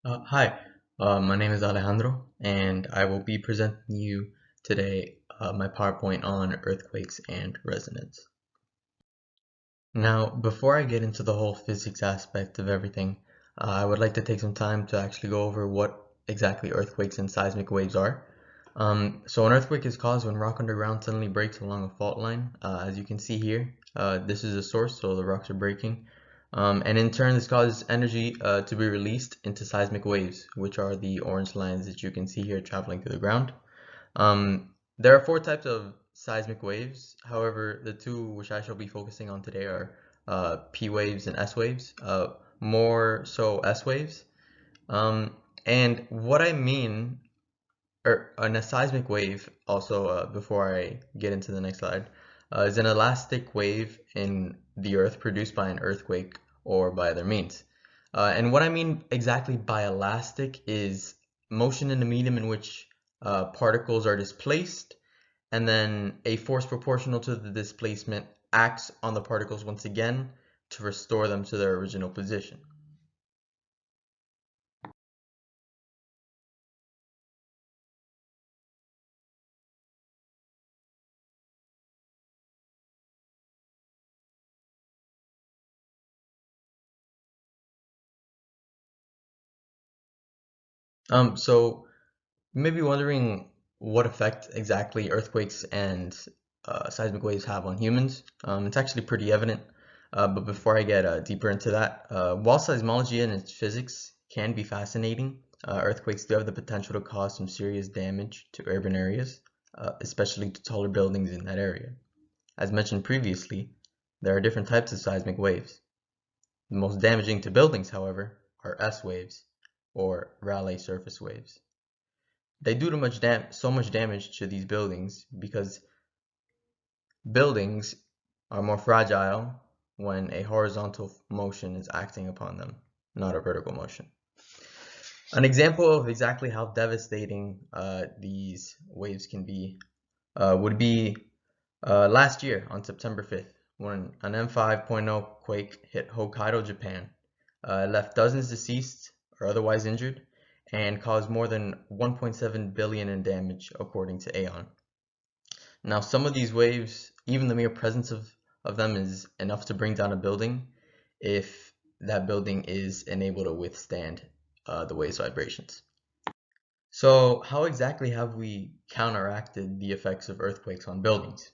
Hi, my name is Alejandro, and I will be presenting you today my PowerPoint on earthquakes and resonance. Now, before I get into the whole physics aspect of everything, I would like to take some time to actually go over what exactly earthquakes and seismic waves are. So an earthquake is caused when rock underground suddenly breaks along a fault line. As you can see here, this is a source, so the rocks are breaking. And in turn, this causes energy to be released into seismic waves, which are the orange lines that you can see here traveling through the ground. There are four types of seismic waves. However, the two which I shall be focusing on today are P waves and S waves, more so S waves. And what I mean, or in a seismic wave, also before I get into the next slide, is an elastic wave in the earth produced by an earthquake or by other means. And what I mean exactly by elastic is motion in the medium in which particles are displaced, and then a force proportional to the displacement acts on the particles once again to restore them to their original position. So you may be wondering what effect exactly earthquakes and seismic waves have on humans. It's actually pretty evident. But before I get deeper into that, while seismology and its physics can be fascinating, earthquakes do have the potential to cause some serious damage to urban areas, especially to taller buildings in that area. As mentioned previously, there are different types of seismic waves. The most damaging to buildings, however, are S waves, or Rayleigh surface waves. They do so much damage to these buildings because buildings are more fragile when a horizontal motion is acting upon them, not a vertical motion. An example of exactly how devastating these waves can be would be last year on September 5th, when an M5.0 quake hit Hokkaido, Japan. It left dozens deceased or otherwise injured and caused more than 1.7 billion in damage, according to Aeon. Now, some of these waves, even the mere presence of them is enough to bring down a building if that building is unable to withstand the wave's vibrations. So, how exactly have we counteracted the effects of earthquakes on buildings?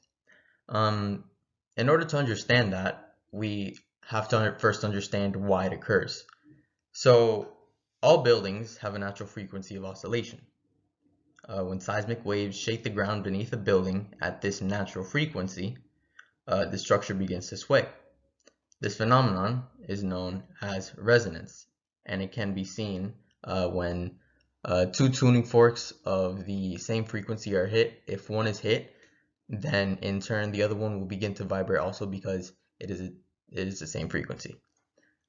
Um, in order to understand that, we have to first understand why it occurs. So, all buildings have a natural frequency of oscillation. When seismic waves shake the ground beneath a building at this natural frequency, the structure begins to sway. This phenomenon is known as resonance, and it can be seen when two tuning forks of the same frequency are hit. If one is hit, then in turn the other one will begin to vibrate also because it is the same frequency.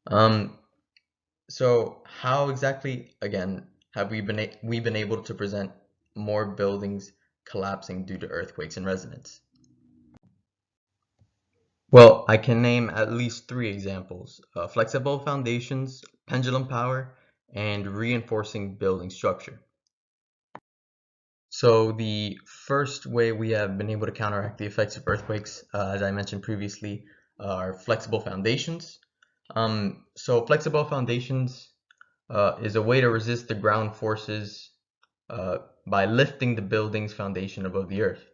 Um, so how exactly, again, have we been able to present more buildings collapsing due to earthquakes and resonance? Well, I can name at least three examples: flexible foundations, pendulum power, and reinforcing building structure. So the first way we have been able to counteract the effects of earthquakes, as I mentioned previously, are flexible foundations. So flexible foundations is a way to resist the ground forces by lifting the building's foundation above the earth.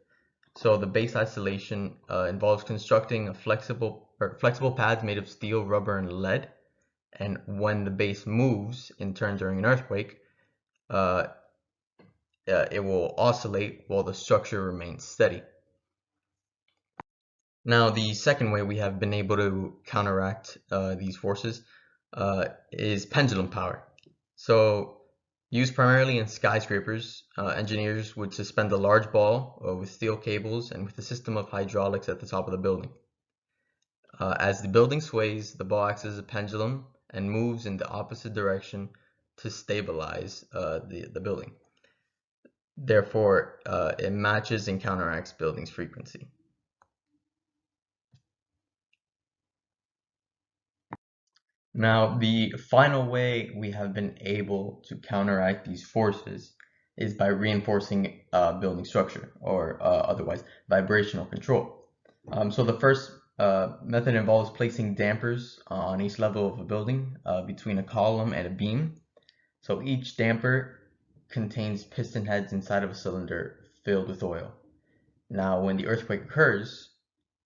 So the base isolation involves constructing a flexible pads made of steel, rubber, and lead. And when the base moves in turn during an earthquake, uh, it will oscillate while the structure remains steady. Now, the second way we have been able to counteract these forces is pendulum power. So, used primarily in skyscrapers, engineers would suspend a large ball with steel cables and with a system of hydraulics at the top of the building. As the building sways, the ball acts as a pendulum and moves in the opposite direction to stabilize the building. Therefore, it matches and counteracts building's frequency. Now, the final way we have been able to counteract these forces is by reinforcing building structure, or otherwise vibrational control. So the first method involves placing dampers on each level of a building between a column and a beam. So each damper contains piston heads inside of a cylinder filled with oil. Now, when the earthquake occurs,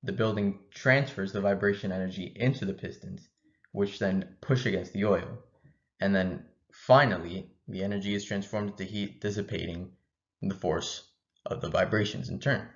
the building transfers the vibration energy into the pistons, which then push against the oil. And then finally, the energy is transformed into heat, dissipating the force of the vibrations in turn.